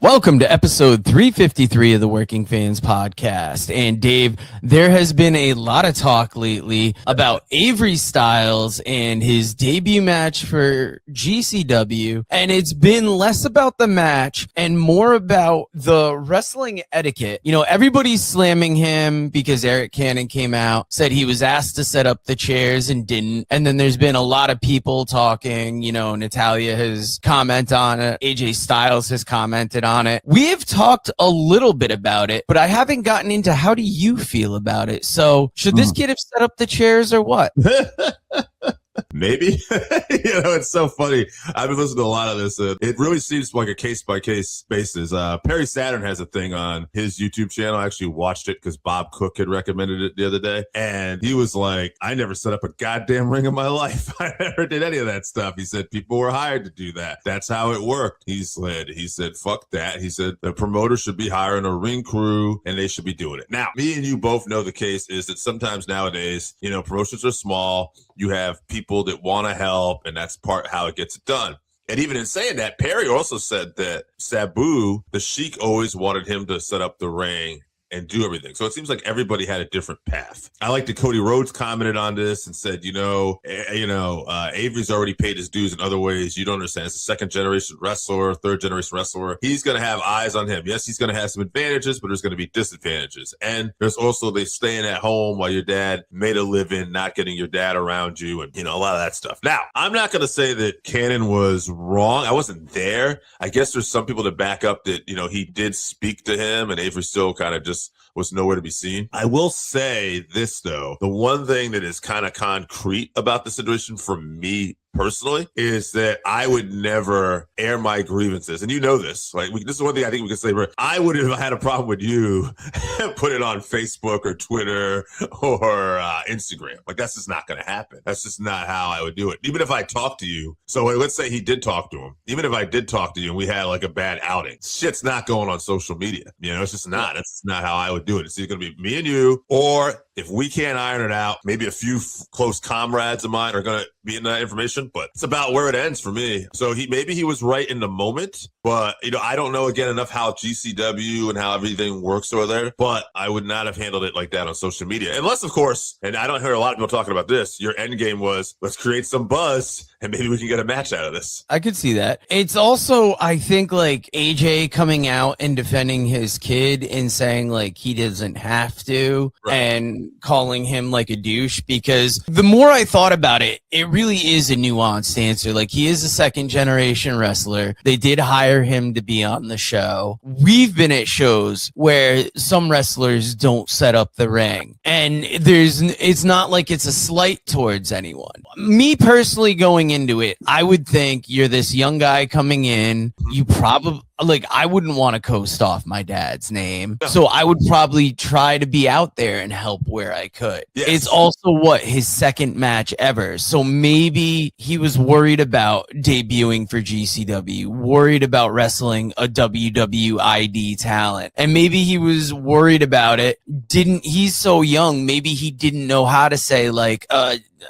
Welcome to episode 353 of the Working Fans Podcast. And Dave, there has been a lot of talk lately about Avery Styles and his debut match for GCW. And it's been less about the match and more about the wrestling etiquette. You know, everybody's slamming him because Eric Cannon came out, said he was asked to set up the chairs and didn't. And then there's been a lot of people talking, you know, Natalia has commented on it. AJ Styles has commented on it. We have talked a little bit about it, but I haven't gotten into how do you feel about it. So should this kid have set up the chairs or what? Maybe. It's so funny. I've been listening to a lot of this. It really seems like a case-by-case basis. Perry Saturn has a thing on his YouTube channel. I actually watched it because Bob Cook had recommended it the other day. And he was like, I never set up a goddamn ring in my life. I never did any of that stuff. He said people were hired to do that. That's how it worked. He said, fuck that. He said the promoter should be hiring a ring crew and they should be doing it. Now, me and you both know the case is that sometimes nowadays, promotions are small. You have people that want to help, and that's part how it gets it done. And even in saying that, Perry also said that Sabu, the Sheik, always wanted him to set up the ring and do everything. So it seems like everybody had a different path. I like that Cody Rhodes commented on this and said, Avery's already paid his dues in other ways. You don't understand. It's a second generation wrestler, third generation wrestler. He's going to have eyes on him. Yes, he's going to have some advantages, but there's going to be disadvantages. And there's also the staying at home while your dad made a living, not getting your dad around you, and, a lot of that stuff. Now, I'm not going to say that Cannon was wrong. I wasn't there. I guess there's some people that back up that, he did speak to him, and Avery still kind of just was nowhere to be seen. I will say this, though. The one thing that is kind of concrete about the situation for me personally is that I would never air my grievances. And you know this. This is one thing I think we can say. I would have had a problem with you put it on Facebook or Twitter or Instagram. That's just not going to happen. That's just not how I would do it. Even if I talked to you. So let's say he did talk to him. Even if I did talk to you and we had a bad outing, shit's not going on social media. It's just not. That's not how I would do it. It's either going to be me and you, or if we can't iron it out, maybe a few close comrades of mine are going to be in that information, but it's about where it ends for me. So maybe he was right in the moment, but I don't know enough how GCW and how everything works over there, but I would not have handled it like that on social media. Unless, of course, and I don't hear a lot of people talking about this, your end game was let's create some buzz and maybe we can get a match out of this. I could see that. It's also, I think, AJ coming out and defending his kid and saying he doesn't have to, right, and calling him a douche, because the more I thought about it, it really is a nuanced answer. He is a second generation wrestler. They did hire him to be on the show. We've been at shows where some wrestlers don't set up the ring, and it's not like it's a slight towards anyone. Me personally, going into it, I would think you're this young guy coming in. You probably I wouldn't want to coast off my dad's name. So I would probably try to be out there and help where I could. Yes. It's also his second match ever. So maybe he was worried about debuting for GCW, worried about wrestling a WWID talent. And maybe he was worried about it. He's so young, maybe he didn't know how to say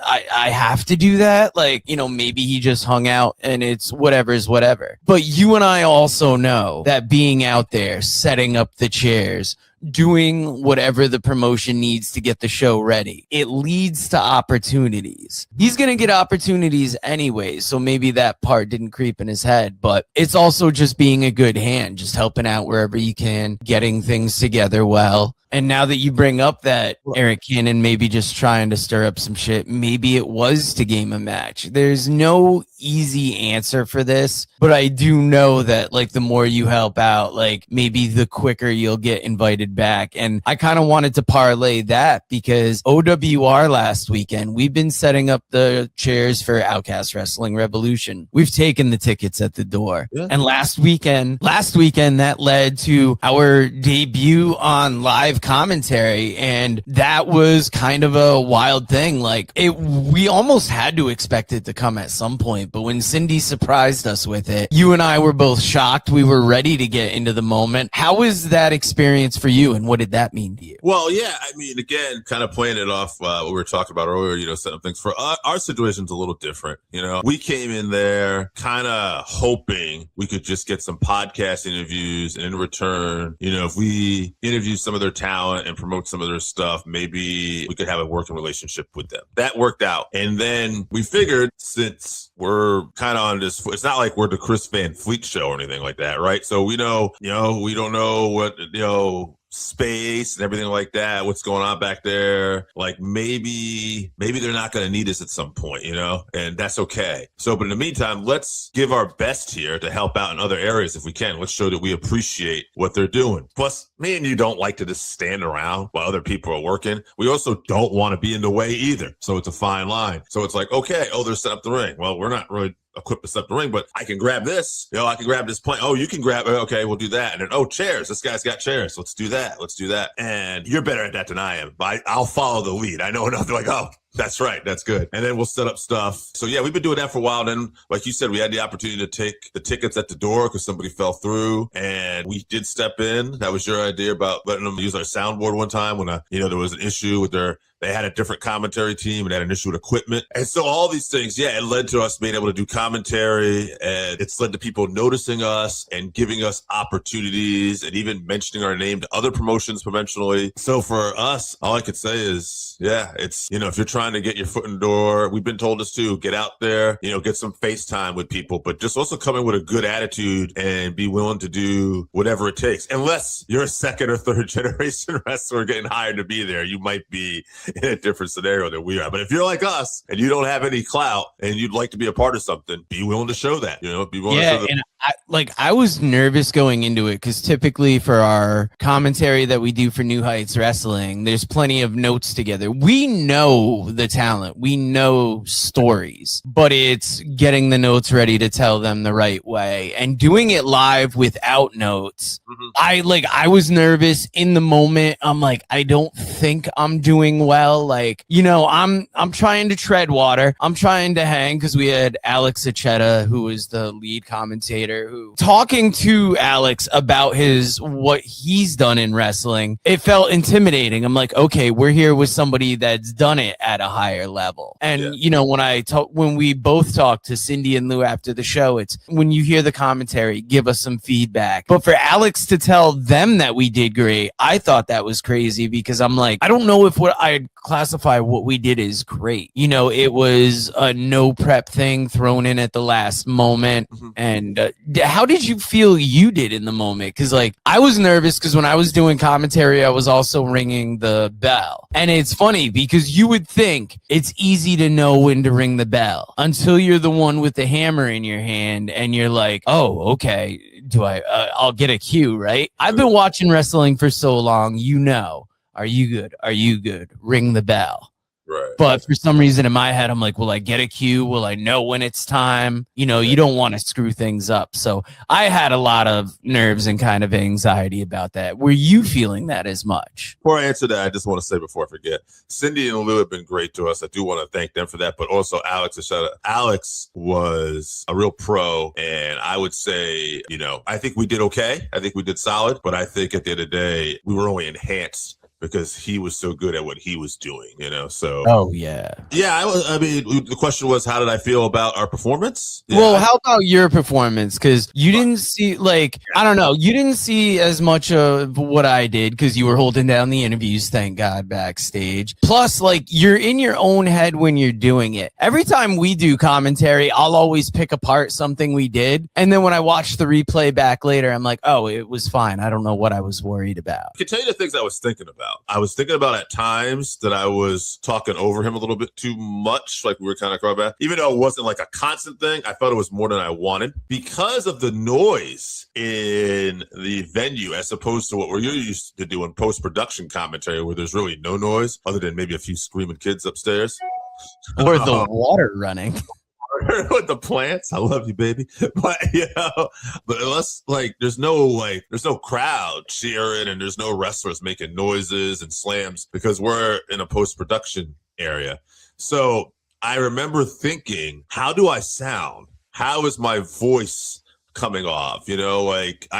I have to do that. Maybe he just hung out and it's whatever's whatever. But you and I also know that being out there, setting up the chairs, doing whatever the promotion needs to get the show ready, it leads to opportunities. He's going to get opportunities anyway, so maybe that part didn't creep in his head, but it's also just being a good hand, just helping out wherever you can, getting things together well. And now that you bring up that Eric Cannon maybe just trying to stir up some shit, maybe it was to game a match. There's no easy answer for this, but I do know that the more you help out, maybe the quicker you'll get invited back. And I kind of wanted to parlay that because OWR last weekend, we've been setting up the chairs for Outkast Wrestling Revolution. We've taken the tickets at the door. Yeah. And last weekend, that led to our debut on live commentary, and that was kind of a wild thing. Like, we almost had to expect it to come at some point, but when Cindy surprised us with it, you and I were both shocked. We were ready to get into the moment. How was that experience for you, and what did that mean to you? Well, yeah, I mean, again, kind of playing it off what we were talking about earlier, you know, some things for our situation's a little different. You know, we came in there kind of hoping we could just get some podcast interviews, and in return, you know, if we interview some of their talent and promote some of their stuff, maybe we could have a working relationship with them. That worked out. And then we figured, since we're kind of on this, it's not like we're the Chris Van Fleet show or anything like that, right? So we know, you know, we don't know what, you know, space and everything like that, what's going on back there. Like, maybe they're not going to need us at some point, you know, and that's okay. So, but in the meantime, let's give our best here to help out in other areas if we can. Let's show that we appreciate what they're doing. Plus, me and you don't like to just stand around while other people are working. We also don't want to be in the way either. So it's a fine line. So it's like, okay, oh, they're setting up the ring. Well, we're not really equipped to set the ring, but I can grab this. You know, I can grab this plane. Oh, you can grab it. Okay, we'll do that. And then, oh, chairs. This guy's got chairs. Let's do that. Let's do that. And you're better at that than I am. But I'll follow the lead. I know enough. They're like, oh, that's right. That's good. And then we'll set up stuff. So yeah, we've been doing that for a while. Then, like you said, we had the opportunity to take the tickets at the door because somebody fell through, and we did step in. That was your idea about letting them use our soundboard one time when, you know, there was an issue with they had a different commentary team and had an issue with equipment. And so all these things, yeah, it led to us being able to do commentary, and it's led to people noticing us and giving us opportunities and even mentioning our name to other promotions promotionally. So for us, all I could say is, yeah, it's, you know, if you're trying to get your foot in the door, we've been told this too, get out there, you know, get some FaceTime with people, but just also come in with a good attitude and be willing to do whatever it takes. Unless you're a second or third generation wrestler getting hired to be there, you might be in a different scenario than we are. But if you're like us and you don't have any clout and you'd like to be a part of something, be willing to show that, you know, be willing to show that. And I was nervous going into it because typically for our commentary that we do for New Heights Wrestling, there's plenty of notes together. We know the talent, we know stories, but it's getting the notes ready to tell them the right way and doing it live without notes. Mm-hmm. I was nervous in the moment. I'm like, I don't think I'm doing well. Like, you know, I'm trying to tread water. I'm trying to hang because we had Alex Acheta, who was the lead commentator, who talking to Alex about what he's done in wrestling, it felt intimidating. I'm like, okay, we're here with somebody that's done it at a higher level. And you know, when we both talked to Cindy and Lou after the show, it's when you hear the commentary, give us some feedback. But for Alex to tell them that we did great, I thought that was crazy because I'm like, I don't know if what I'd classify what we did is great. You know, it was a no prep thing thrown in at the last moment. Mm-hmm. And how did you feel you did in the moment? Because like I was nervous because when I was doing commentary, I was also ringing the bell. And it's funny because you would think it's easy to know when to ring the bell until you're the one with the hammer in your hand and you're like, oh, okay, I'll get a cue, right? I've been watching wrestling for so long, you know. Are you good? Are you good? Ring the bell. Right. But for some reason in my head, I'm like, will I get a cue? Will I know when it's time? You know, you don't want to screw things up. So I had a lot of nerves and kind of anxiety about that. Were you feeling that as much? Before I answer that, I just want to say before I forget, Cindy and Lou have been great to us. I do want to thank them for that, but also Alex. Alex was a real pro, and I would say, you know, I think we did okay. I think we did solid, but I think at the end of the day, we were only enhanced because he was so good at what he was doing, you know, so. Oh, yeah. Yeah, I mean, the question was, how did I feel about our performance? Yeah, well, how about your performance? Because you didn't see, like, I don't know, you didn't see as much of what I did because you were holding down the interviews, thank God, backstage. Plus, like, you're in your own head when you're doing it. Every time we do commentary, I'll always pick apart something we did. And then when I watch the replay back later, I'm like, oh, it was fine. I don't know what I was worried about. I can tell you the things I was thinking about. I was thinking about at times that I was talking over him a little bit too much, like we were kind of crawling back. Even though it wasn't like a constant thing, I felt it was more than I wanted because of the noise in the venue, as opposed to what we're used to do in post-production commentary, where there's really no noise other than maybe a few screaming kids upstairs. Or the water running. with the plants. I love you, baby. But but unless there's no crowd cheering and there's no wrestlers making noises and slams because we're in a post-production area. So I remember thinking, how do I sound? How is my voice coming off? I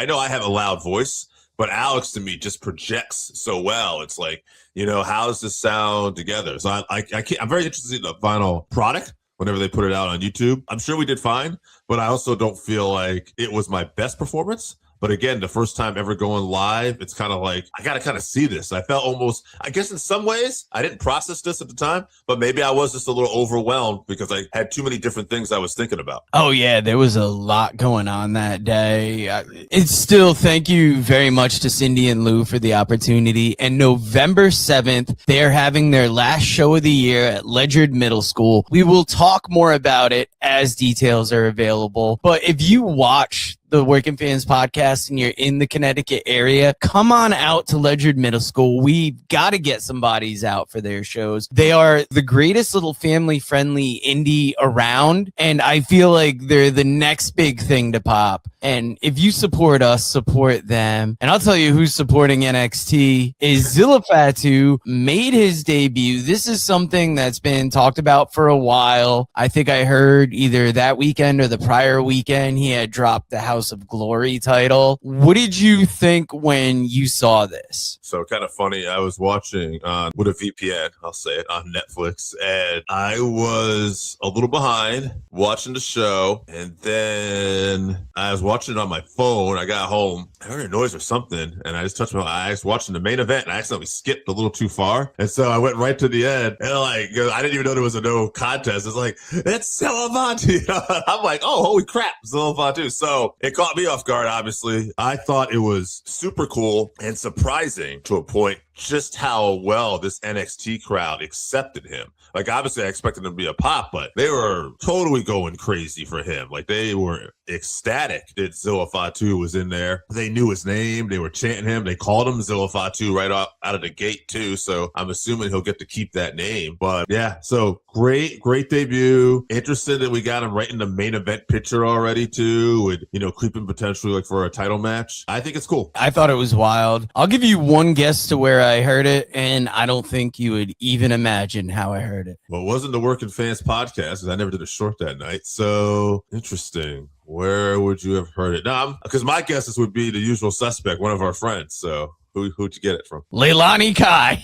know I have a loud voice, but Alex to me just projects so well. It's how does this sound together? So I'm very interested in the final product whenever they put it out on YouTube. I'm sure we did fine, but I also don't feel like it was my best performance. But again, the first time ever going live, it's kind of I got to kind of see this. I felt almost, I guess in some ways, I didn't process this at the time, but maybe I was just a little overwhelmed because I had too many different things I was thinking about. Oh, yeah, there was a lot going on that day. It's still, thank you very much to Cindy and Lou for the opportunity. And November 7th, they're having their last show of the year at Ledyard Middle School. We will talk more about it as details are available. But if you watch the Working Fans podcast and you're in the Connecticut area, come on out to Ledyard Middle School. We've got to get some bodies out for their shows. They are the greatest little family-friendly indie around, and I feel like they're the next big thing to pop. And if you support us, support them. And I'll tell you who's supporting NXT is Zilla Fatu made his debut. This is something that's been talked about for a while. I think I heard either that weekend or the prior weekend he had dropped the House of Glory title. What did you think when you saw this? So kind of funny. I was watching with a VPN, I'll say it, on Netflix, and I was a little behind watching the show, and then I was watching it on my phone. I got home, I heard a noise or something, and I just touched my eyes watching the main event, and I accidentally skipped a little too far, and so I went right to the end, and I didn't even know there was a no contest. It's Zilla Fatu. I'm like, oh, holy crap, Zilla Fatu. So it caught me off guard, obviously. I thought it was super cool and surprising to a point just how well this NXT crowd accepted him. Obviously, I expected him to be a pop, but they were totally going crazy for him. They were ecstatic that Zilla Fatu was in there. They knew his name. They were chanting him. They called him Zilla Fatu right out of the gate, too. So I'm assuming he'll get to keep that name. But yeah, so great debut. Interested that we got him right in the main event picture already, too, with, creeping potentially for a title match. I think it's cool. I thought it was wild. I'll give you one guess to where I heard it, and I don't think you would even imagine how I heard it. Well, it wasn't the Working Fans podcast because I never did a short that night. So interesting. Where would you have heard it? No, because my guesses would be the usual suspect, one of our friends. So who'd you get it from? Leilani Kai.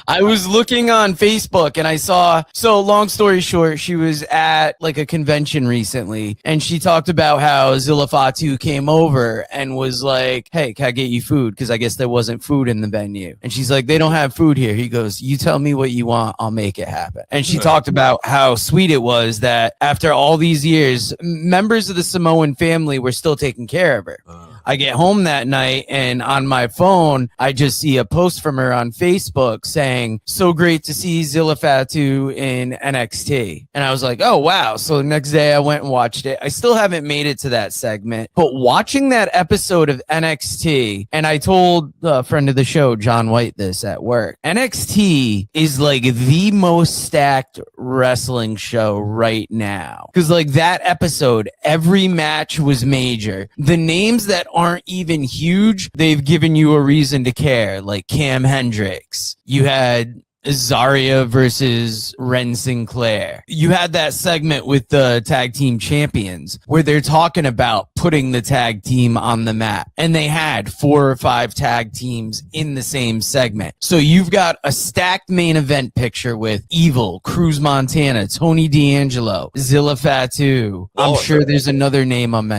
I was looking on Facebook and I saw, so long story short, she was at a convention recently and she talked about how Zilla Fatu came over and was like, hey, can I get you food? Because I guess there wasn't food in the venue. And she's like, they don't have food here. He goes, you tell me what you want, I'll make it happen. And she talked about how sweet it was that after all these years, members of the Samoan family were still taking care of her. I get home that night and on my phone, I just see a post from her on Facebook saying, so great to see Zilla Fatu in NXT. And I was like, oh, wow. So the next day I went and watched it. I still haven't made it to that segment, but watching that episode of NXT, and I told a friend of the show, John White, this at work, NXT is the most stacked wrestling show right now. Because that episode, every match was major. The names that aren't even huge, they've given you a reason to care, like Cam Hendricks. You had Zarya versus Ren Sinclair. You had that segment with the tag team champions where they're talking about putting the tag team on the map. And they had 4 or 5 tag teams in the same segment. So you've got a stacked main event picture with Evil, Cruz Montana, Tony D'Angelo, Zilla Fatu. I'm sure there's another name I'm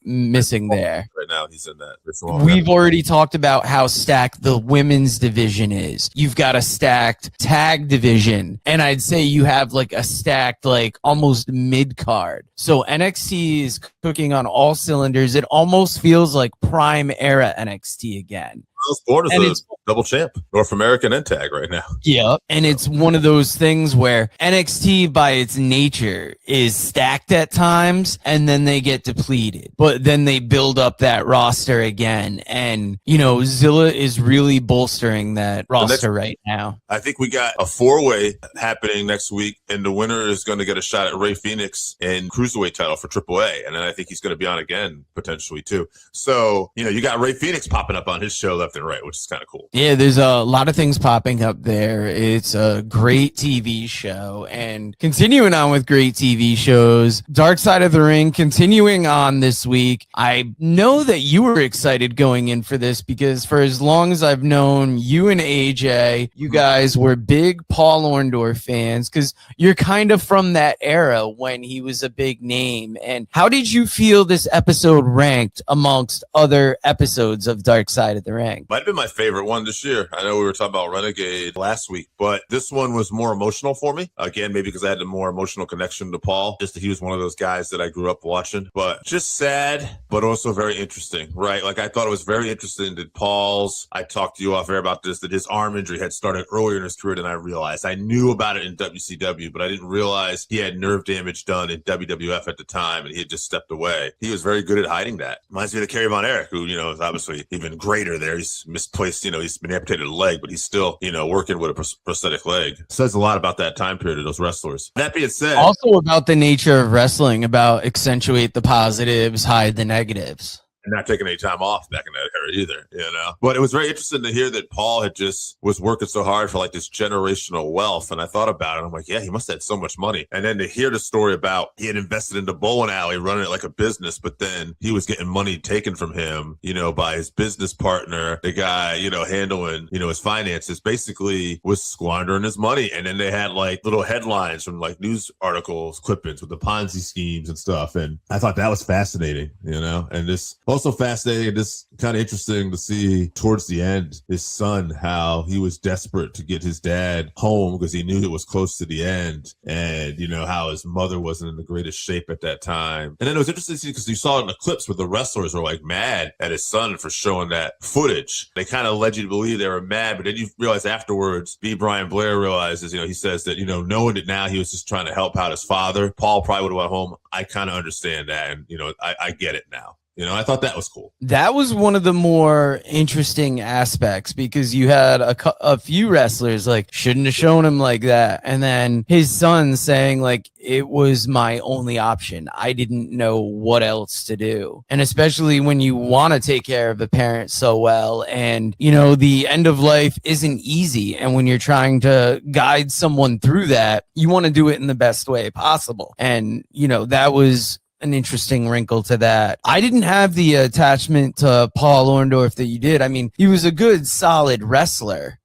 missing there. Right now he's in that. We've already talked about how stacked the women's division is. You've got a stacked tag division, and I'd say you have a stacked almost mid card. So NXT is cooking on all cylinders. It almost feels like prime era NXT again. Sport is double champ, North American and tag right now. Yeah. And it's one of those things where NXT by its nature is stacked at times and then they get depleted, but then they build up that roster again. And, Zilla is really bolstering that roster right now. I think we got a 4-way happening next week, and the winner is going to get a shot at Rey Fenix and Cruiserweight title for AAA. And then I think he's going to be on again, potentially, too. So, you got Rey Fenix popping up on his show left and right, which is kind of cool. Yeah, there's a lot of things popping up there. It's a great TV show. And continuing on with great TV shows, Dark Side of the Ring continuing on this week. I know that you were excited going in for this because for as long as I've known you and AJ, you guys were big Paul Orndorff fans because you're kind of from that era when he was a big name. And how did you feel this episode ranked amongst other episodes of Dark Side of the Ring? Might have been my favorite one this year. I know we were talking about Renegade last week, but this one was more emotional for me. Again, maybe because I had a more emotional connection to Paul, just that he was one of those guys that I grew up watching. But just sad, but also very interesting, right? Like I thought it was very interesting that Paul's, I talked to you off air about this, that his arm injury had started earlier in his career than I realized. I knew about it in WCW, but I didn't realize he had nerve damage done in WWF at the time, and he had just stepped away. He was very good at hiding that. Reminds me of Kerry Von Erich, who, is obviously even greater there. He's misplaced, he's been amputated a leg, but he's still, working with a prosthetic leg. Says a lot about that time period of those wrestlers. That being said, also about the nature of wrestling, about accentuate the positives, hide the negatives. And not taking any time off back in that era either, But it was very interesting to hear that Paul had just was working so hard for like this generational wealth. And I thought about it. I'm like, yeah, he must have had so much money. And then to hear the story about he had invested in the bowling alley, running it like a business, but then he was getting money taken from him, by his business partner, the guy, handling, his finances, basically was squandering his money. And then they had like little headlines from like news articles, clippings with the Ponzi schemes and stuff. And I thought that was fascinating, and this also fascinating, just kind of interesting to see towards the end, his son, how he was desperate to get his dad home because he knew it was close to the end. And, how his mother wasn't in the greatest shape at that time. And then it was interesting to see because you saw it in the clips where the wrestlers were like mad at his son for showing that footage. They kind of led you to believe they were mad, but then you realize afterwards, B. Brian Blair realizes, he says that, knowing it now, he was just trying to help out his father. Paul probably would have went home. I kind of understand that. And, I get it now. I thought that was cool. That was one of the more interesting aspects because you had a few wrestlers like shouldn't have shown him like that. And then his son saying like, it was my only option. I didn't know what else to do. And especially when you want to take care of a parent so well. And, the end of life isn't easy. And when you're trying to guide someone through that, you want to do it in the best way possible. And, that was an interesting wrinkle to that. I didn't have the attachment to Paul Orndorff that you did. I mean, he was a good, solid wrestler,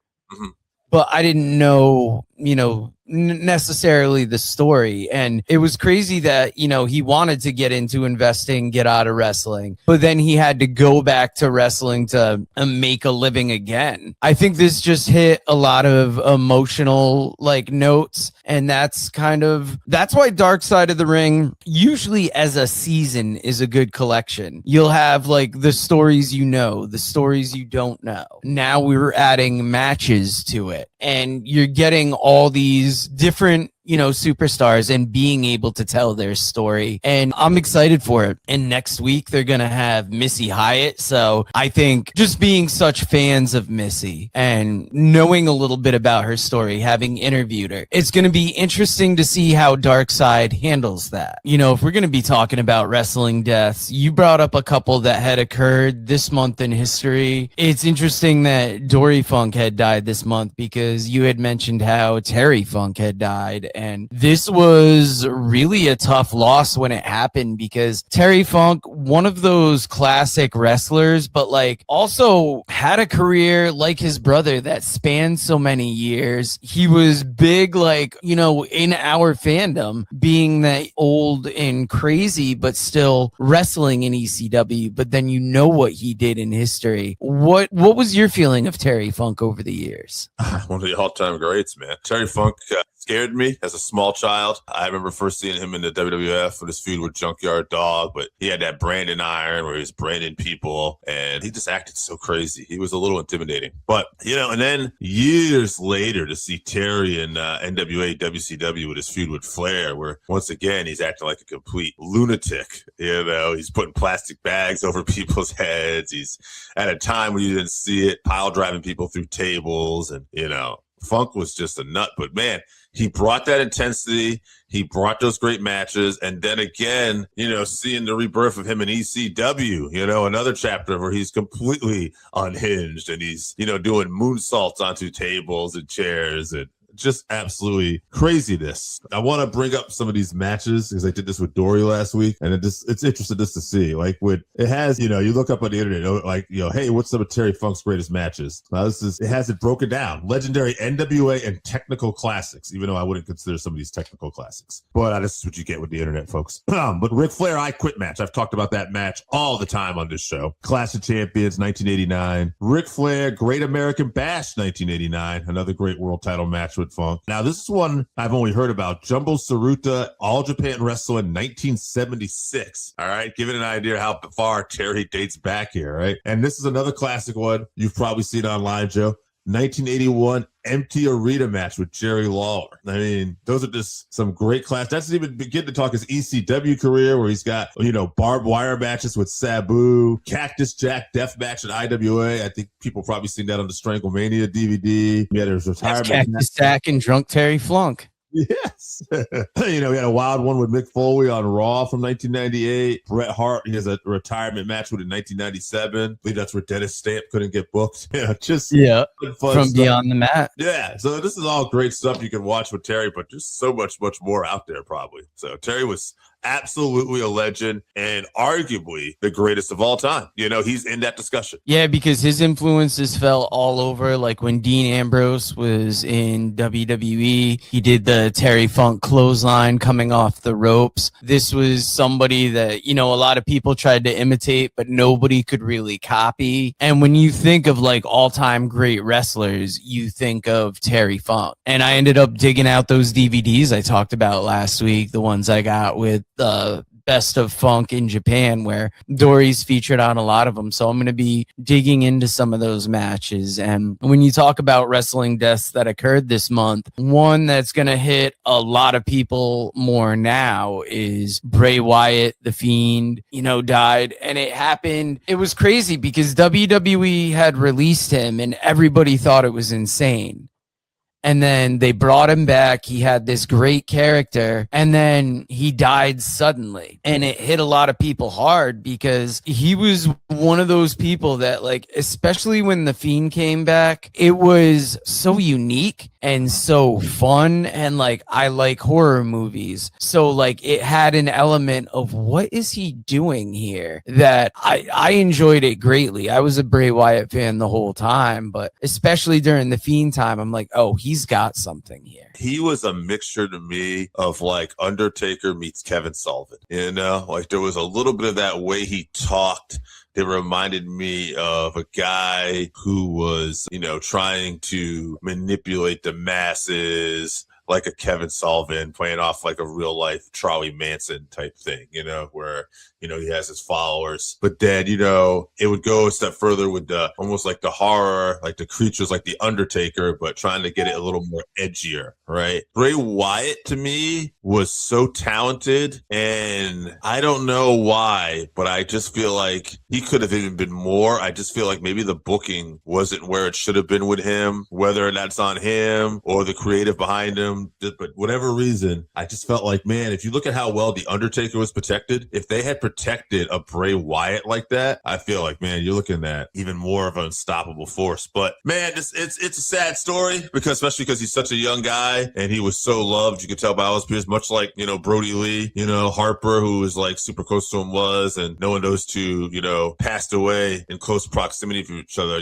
but I didn't know, necessarily the story. And it was crazy that, he wanted to get into investing, get out of wrestling, but then he had to go back to wrestling to make a living again. I think this just hit a lot of emotional notes. And that's why Dark Side of the Ring usually as a season is a good collection. You'll have the stories, the stories you don't know. Now we're adding matches to it and you're getting all these different superstars and being able to tell their story. And I'm excited for it. And next week they're going to have Missy Hyatt. So I think just being such fans of Missy and knowing a little bit about her story, having interviewed her, it's going to be interesting to see how Dark Side handles that. If we're going to be talking about wrestling deaths, you brought up a couple that had occurred this month in history. It's interesting that Dory Funk had died this month because you had mentioned how Terry Funk had died. And this was really a tough loss when it happened because Terry Funk, one of those classic wrestlers, but also had a career like his brother that spanned so many years. He was big, in our fandom, being that old and crazy, but still wrestling in ECW. But then what he did in history. What was your feeling of Terry Funk over the years? One of the all-time greats, man. Terry Funk scared me as a small child. I remember first seeing him in the WWF with his feud with Junkyard Dog, but he had that Brandon iron where he was branding people, and he just acted so crazy. He was a little intimidating. But, and then years later to see Terry in NWA WCW with his feud with Flair, where once again he's acting like a complete lunatic. He's putting plastic bags over people's heads. He's at a time when you didn't see it, pile driving people through tables, and Funk was just a nut. But man, he brought that intensity. He brought those great matches. And then again, seeing the rebirth of him in ECW, another chapter where he's completely unhinged and he's, doing moonsaults onto tables and chairs and just absolutely craziness. I want to bring up some of these matches because I did this with Dory last week, and it's interesting just to see. Like, it has, you look up on the internet, like, hey, what's some of Terry Funk's greatest matches? It has it broken down. Legendary NWA and technical classics, even though I wouldn't consider some of these technical classics. But this is what you get with the internet, folks. But Ric Flair, I Quit match. I've talked about that match all the time on this show. Clash of Champions, 1989. Ric Flair, Great American Bash, 1989. Another great world title match with Funk. Now, this is one I've only heard about. Jumbo Tsuruta, All Japan Wrestling, 1976. All right, give it an idea how far Terry dates back here, right? And this is another classic one you've probably seen online, Joe. 1981 Empty Arena match with Jerry Lawler. I mean, those are just some great class. That's even begin to talk his ECW career where he's got, barbed wire matches with Sabu, Cactus Jack death match at IWA. I think people probably seen that on the Stranglemania DVD. Yeah, there's retirement. Cactus Jack and Drunk Terry Funk. Yes. We had a wild one with Mick Foley on Raw from 1998. Bret Hart, he has a retirement match with in 1997. I believe that's where Dennis Stamp couldn't get booked. Fun from stuff. Beyond the Mat. Yeah, so this is all great stuff you can watch with Terry, but just so much more out there probably. So Terry was absolutely a legend and arguably the greatest of all time. He's in that discussion. Yeah, because his influences fell all over. Like when Dean Ambrose was in WWE, he did the Terry Funk clothesline coming off the ropes. This was somebody that, a lot of people tried to imitate, but nobody could really copy. And when you think of like all-time great wrestlers, you think of Terry Funk. And I ended up digging out those DVDs I talked about last week, the ones I got with Best of Funk in Japan, where Dory's featured on a lot of them. So I'm going to be digging into some of those matches. And when you talk about wrestling deaths that occurred this month, one that's going to hit a lot of people more now is Bray Wyatt, The Fiend, died. And it happened. It was crazy because WWE had released him and everybody thought it was insane. And then they brought him back. He had this great character. And then he died suddenly. And it hit a lot of people hard because he was one of those people that, like, especially when The Fiend came back, it was so unique and so fun. And, like, I like horror movies. So, like, it had an element of what is he doing here that I enjoyed it greatly. I was a Bray Wyatt fan the whole time, but especially during The Fiend time, I'm like, oh, he's got something here. He was a mixture to me of like Undertaker meets Kevin Sullivan. Like there was a little bit of that way he talked. It reminded me of a guy who was, trying to manipulate the masses, like a Kevin Sullivan playing off like a real life Charlie Manson type thing, where, he has his followers. But then, it would go a step further with the almost like the horror, like the creatures like the Undertaker, but trying to get it a little more edgier, right? Bray Wyatt to me was so talented, and I don't know why, but I just feel like he could have even been more. I just feel like maybe the booking wasn't where it should have been with him, whether that's on him or the creative behind him. But whatever reason, I just felt like, man, if you look at how well the Undertaker was protected, if they had protected a Bray Wyatt like that, I feel like, man, you're looking at even more of an unstoppable force. But man, it's a sad story especially because he's such a young guy and he was so loved. You could tell by all his peers, much like, Brody Lee, Harper, who was like super close to him and knowing those two, passed away in close proximity to each other,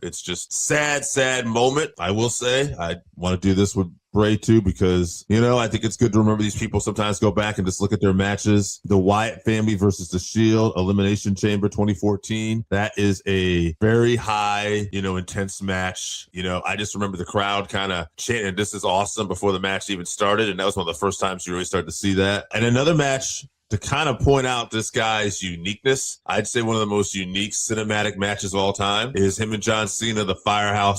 it's just sad moment. I will say I want to do this with Bray too, because, I think it's good to remember these people sometimes go back and just look at their matches. The Wyatt family versus the Shield, Elimination Chamber 2014. That is a very high, intense match. I just remember the crowd kind of chanting, "This is awesome," before the match even started. And that was one of the first times you really started to see that. And another match to kind of point out this guy's uniqueness, I'd say one of the most unique cinematic matches of all time is him and John Cena, the Firefly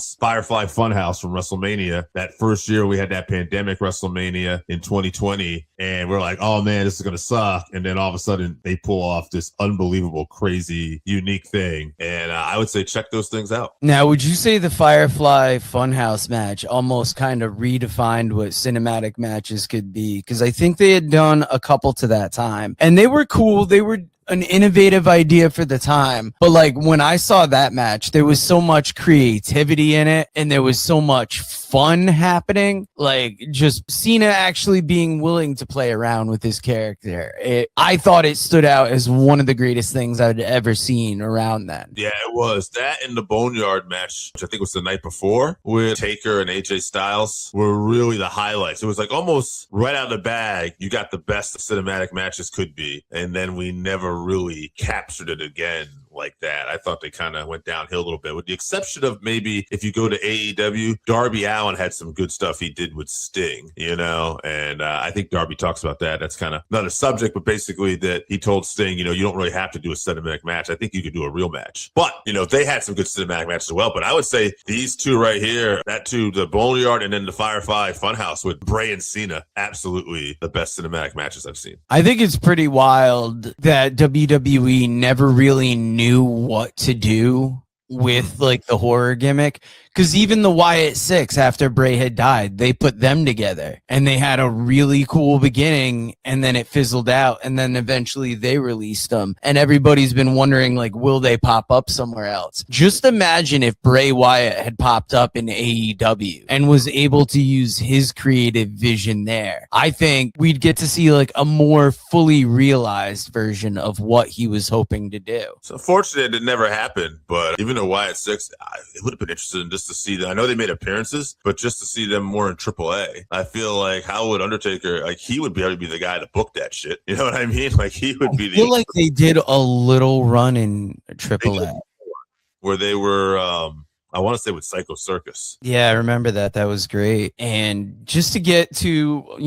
Funhouse from WrestleMania. That first year we had that pandemic WrestleMania in 2020, and we're like, oh man, this is going to suck. And then all of a sudden they pull off this unbelievable, crazy, unique thing. And I would say check those things out. Now, would you say the Firefly Funhouse match almost kind of redefined what cinematic matches could be? Because I think they had done a couple to that time. And they were cool. They were an innovative idea for the time. But like when I saw that match, there was so much creativity in it and there was so much fun happening. Like just Cena actually being willing to play around with his character. I thought it stood out as one of the greatest things I'd ever seen around then. Yeah, it was. That and the Boneyard match, which I think was the night before, with Taker and AJ Styles, were really the highlights. It was like almost right out of the bag, you got the best cinematic matches could be. And then we never really captured it again like that. I thought they kind of went downhill a little bit, with the exception of maybe if you go to AEW, Darby Allin had some good stuff he did with Sting, and I think Darby talks about that. That's kind of not a subject, but basically that he told Sting, you don't really have to do a cinematic match. I think you could do a real match. But, they had some good cinematic matches as well. But I would say these two right here, that two, the Boneyard and then the Firefly Funhouse with Bray and Cena, absolutely the best cinematic matches I've seen. I think it's pretty wild that WWE never really knew what to do with like the horror gimmick, because even the Wyatt Six, after Bray had died, they put them together and they had a really cool beginning, and then it fizzled out, and then eventually they released them, and everybody's been wondering, like, will they pop up somewhere else? Just imagine if Bray Wyatt had popped up in AEW and was able to use his creative vision there. I think we'd get to see like a more fully realized version of what he was hoping to do. So fortunately it never happened, but even though Wyatt Six, it would have been interesting just to see them. I know they made appearances, but just to see them more in AAA. I feel like how would Undertaker, like he would be able to be the guy to book that shit. You know what I mean? Like he would be. I feel like they did a little run in AAA where they were. I want to say with Psycho Circus. Yeah, I remember that. That was great. And just to get to,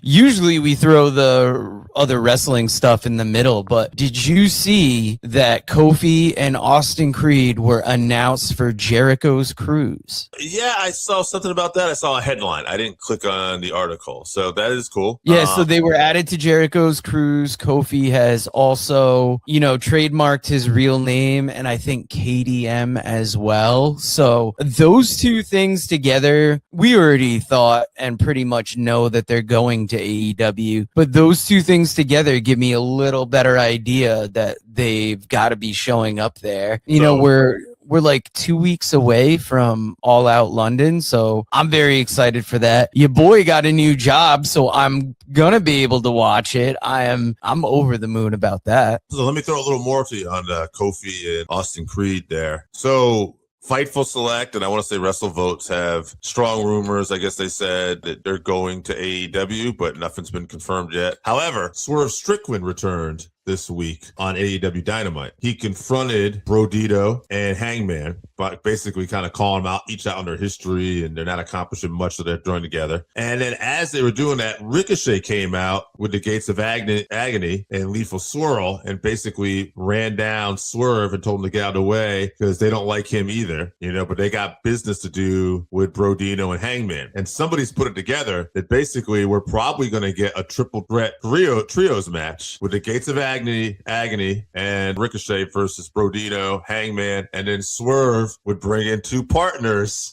usually we throw the other wrestling stuff in the middle, but did you see that Kofi and Austin Creed were announced for Jericho's cruise? Yeah, I saw something about that. I saw a headline. I didn't click on the article. So that is cool. Yeah, so they were added to Jericho's cruise. Kofi has also, trademarked his real name and I think KDM as well. So those two things together, we already thought and pretty much know that they're going to AEW. But those two things together give me a little better idea that they've got to be showing up there. We're like 2 weeks away from All Out London, so I'm very excited for that. Your boy got a new job, so I'm gonna be able to watch it. I'm over the moon about that. So let me throw a little more to you on Kofi and Austin Creed there. So Fightful Select and I want to say WrestleVotes have strong rumors. I guess they said that they're going to AEW, but nothing's been confirmed yet. However, Swerve Strickland returned this week on AEW Dynamite. He confronted Brodito and Hangman, but basically kind of calling them out, each out on their history, and they're not accomplishing much, so they're joined together. And then as they were doing that, Ricochet came out with the Gates of Agony and Lethal Swirl and basically ran down Swerve and told him to get out of the way because they don't like him either, but they got business to do with Brodito and Hangman. And somebody's put it together that basically we're probably going to get a triple threat trios match with the Gates of Agony and Ricochet versus Brodito, Hangman, and then Swerve would bring in two partners.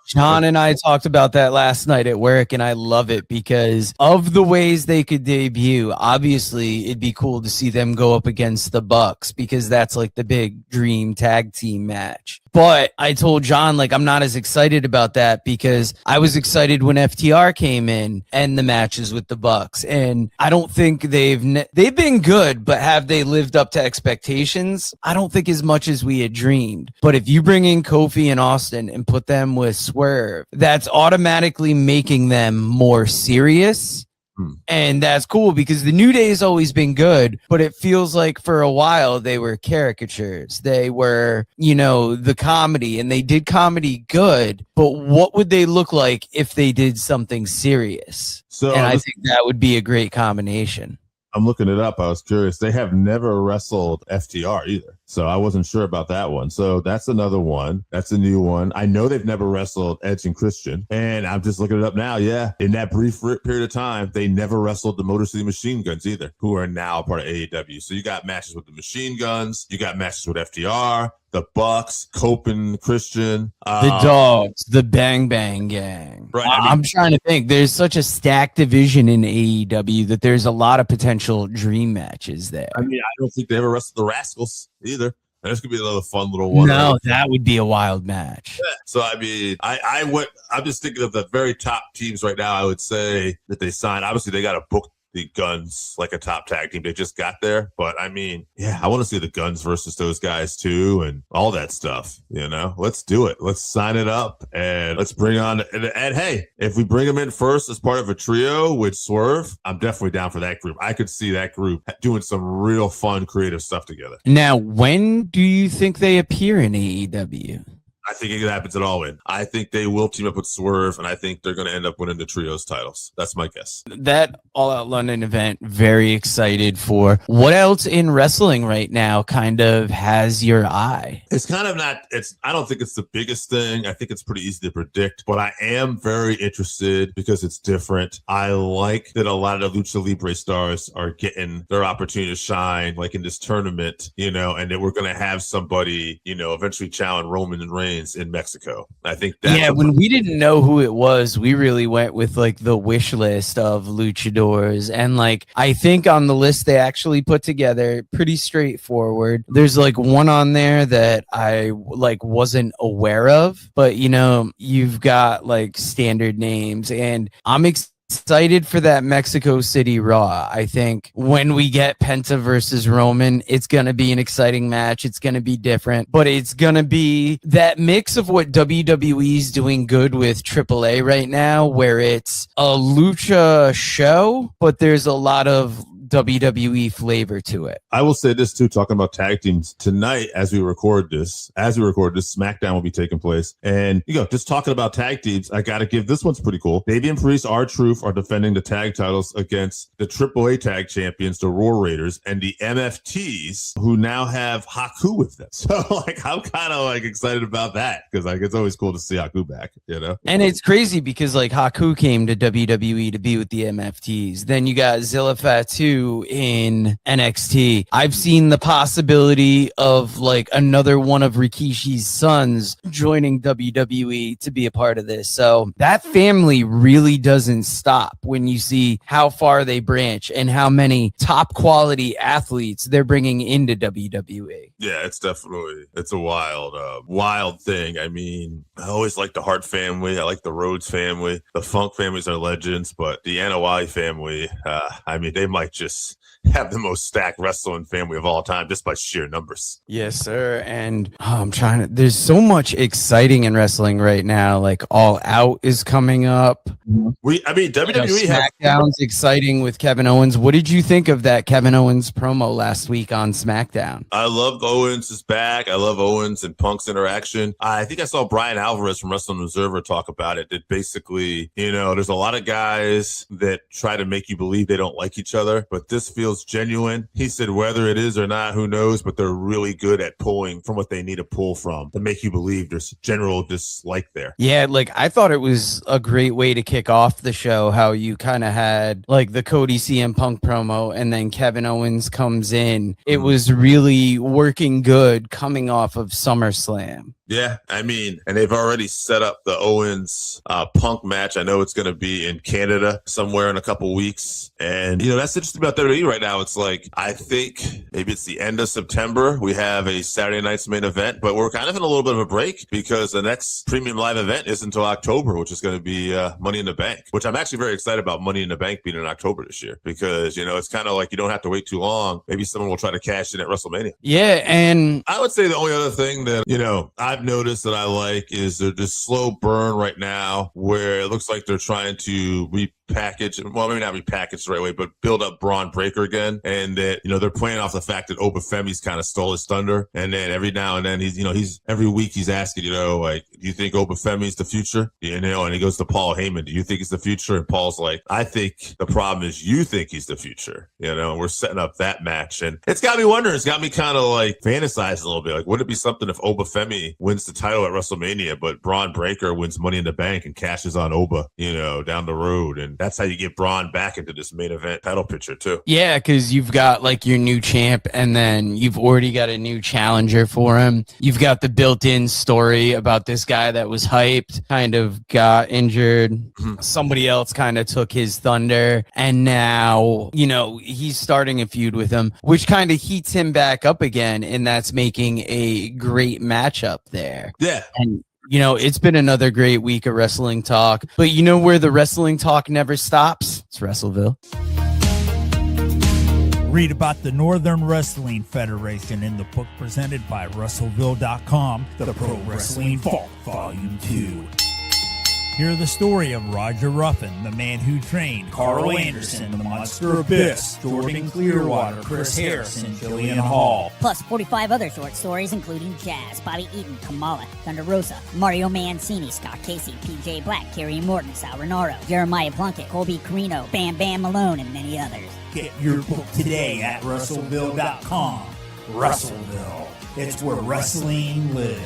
John and I talked about that last night at work, and I love it because of the ways they could debut. Obviously, it'd be cool to see them go up against the Bucks because that's like the big dream tag team match. But I told John, like, I'm not as excited about that because I was excited when FTR came in and the matches with the Bucks. And I don't think they've been good, but have they lived up to expectations? I don't think as much as we had dreamed. But if you bring in Kofi and Austin and put them with Swerve, that's automatically making them more serious. And that's cool because the New Day has always been good, but it feels like for a while they were caricatures. They were, the comedy, and they did comedy good, but what would they look like if they did something serious? And I think that would be a great combination. I'm looking it up. I was curious. They have never wrestled FTR either. So I wasn't sure about that one. So that's another one. That's a new one. I know they've never wrestled Edge and Christian. And I'm just looking it up now. Yeah. In that brief period of time, they never wrestled the Motor City Machine Guns either, who are now part of AEW. So you got matches with the Machine Guns. You got matches with FTR, the Bucks, Copen, Christian. The Dogs, the Bang Bang Gang. Right. I'm trying to think. There's such a stacked division in AEW that there's a lot of potential dream matches there. I don't think they ever wrestled the Rascals either. This could be another fun little one. No, that would be a wild match. Yeah. So, I'm just thinking of the very top teams right now. I would say that they signed. Obviously, they got to book the Guns like a top tag team. They just got there. But I want to see the Guns versus those guys too and all that stuff. Let's do it. Let's sign it up and let's bring on. And hey, if we bring them in first as part of a trio with Swerve, I'm definitely down for that group. I could see that group doing some real fun, creative stuff together. Now, when do you think they appear in AEW? I think it happens at all in. I think they will team up with Swerve, and I think they're going to end up winning the trios titles. That's my guess. That All Out London event, very excited for. What else in wrestling right now kind of has your eye? It's kind of not, I don't think it's the biggest thing. I think it's pretty easy to predict, but I am very interested because it's different. I like that a lot of the Lucha Libre stars are getting their opportunity to shine, like in this tournament, and that we're going to have somebody, eventually challenge Roman and Reigns in Mexico. I think that when we didn't know who it was, we really went with like the wish list of luchadors, and like I think on the list they actually put together pretty straightforward. There's like one on there that I like wasn't aware of, but you've got like standard names, and I'm excited for that Mexico City Raw. I think when we get Penta versus Roman, it's going to be an exciting match. It's going to be different, but it's going to be that mix of what WWE's doing good with AAA right now, where it's a lucha show, but there's a lot of WWE flavor to it. I will say this too, talking about tag teams tonight as we record this, SmackDown will be taking place. And just talking about tag teams, I got to give this one's pretty cool. Damian Priest, R-Truth are defending the tag titles against the AAA tag champions, the Roar Raiders, and the MFTs, who now have Haku with them. So I'm kind of excited about that because it's always cool to see Haku back, And it's crazy because Haku came to WWE to be with the MFTs. Then you got Zilla Fatu in NXT. I've seen the possibility of another one of Rikishi's sons joining WWE to be a part of this. So that family really doesn't stop when you see how far they branch and how many top quality athletes they're bringing into WWE. Yeah, it's a wild thing. I always like the Hart family. I like the Rhodes family. The Funk families are legends, but the Anoa'i family, they might just have the most stacked wrestling family of all time just by sheer numbers. Yes, sir. And there's so much exciting in wrestling right now. All Out is coming up. WWE SmackDown's exciting with Kevin Owens. What did you think of that Kevin Owens promo last week on SmackDown? I love Owens is back. I love Owens and Punk's interaction. I think I saw Brian Alvarez from Wrestling Observer talk about it. That basically, there's a lot of guys that try to make you believe they don't like each other, but this feels genuine. He said whether it is or not, who knows, but they're really good at pulling from what they need to pull from to make you believe there's general dislike there. Yeah, I thought it was a great way to kick off the show, how you kind of had the Cody CM Punk promo and then Kevin Owens comes in. It was really working good coming off of SummerSlam. Yeah, and they've already set up the Owens Punk match. I know it's going to be in Canada somewhere in a couple weeks. And, that's interesting about WWE right right now, it's like, I think maybe it's the end of September. We have a Saturday night's main event, but we're kind of in a little bit of a break because the next premium live event isn't until October, which is going to be Money in the Bank, which I'm actually very excited about Money in the Bank being in October this year because, it's kind of like you don't have to wait too long. Maybe someone will try to cash in at WrestleMania. Yeah, and I would say the only other thing that, I've noticed that I like is this slow burn right now where it looks like they're trying to repackage, well, maybe not repackage the right way, but build up Braun Breaker again. And that, they're playing off the fact that Obafemi's kind of stole his thunder. And then every now and then he's every week he's asking, do you think Obafemi's the future? And he goes to Paul Heyman, do you think he's the future? And Paul's like, I think the problem is you think he's the future, and we're setting up that match. And it's got me wondering, it's got me kind of like fantasizing a little bit. Like, would it be something if Obafemi wins the title at WrestleMania, but Braun Breaker wins Money in the Bank and cashes on Oba, down the road? And that's how you get Braun back into this main event title picture too. Yeah, because you've got like your new champ, and then you've already got a new challenger for him. You've got the built-in story about this guy that was hyped, kind of got injured. Mm-hmm. Somebody else kind of took his thunder, and now, he's starting a feud with him, which kind of heats him back up again, and that's making a great matchup there. Yeah. And it's been another great week of wrestling talk, but where the wrestling talk never stops? It's Wrestleville. Read about the Northern Wrestling Federation in the book presented by Wrestleville.com, The Pro Wrestling Vault, Volume 2. Hear the story of Roger Ruffin, the man who trained Carl Anderson, the Monster Abyss, Jordan Clearwater, Chris Harris, and Jillian Hall. Plus 45 other short stories including Jazz, Bobby Eaton, Kamala, Thunder Rosa, Mario Mancini, Scott Casey, PJ Black, Kerry Morton, Sal Renaro, Jeremiah Plunkett, Colby Carino, Bam Bam Malone, and many others. Get your book today at Wrestleville.com. Wrestleville. It's where wrestling lives.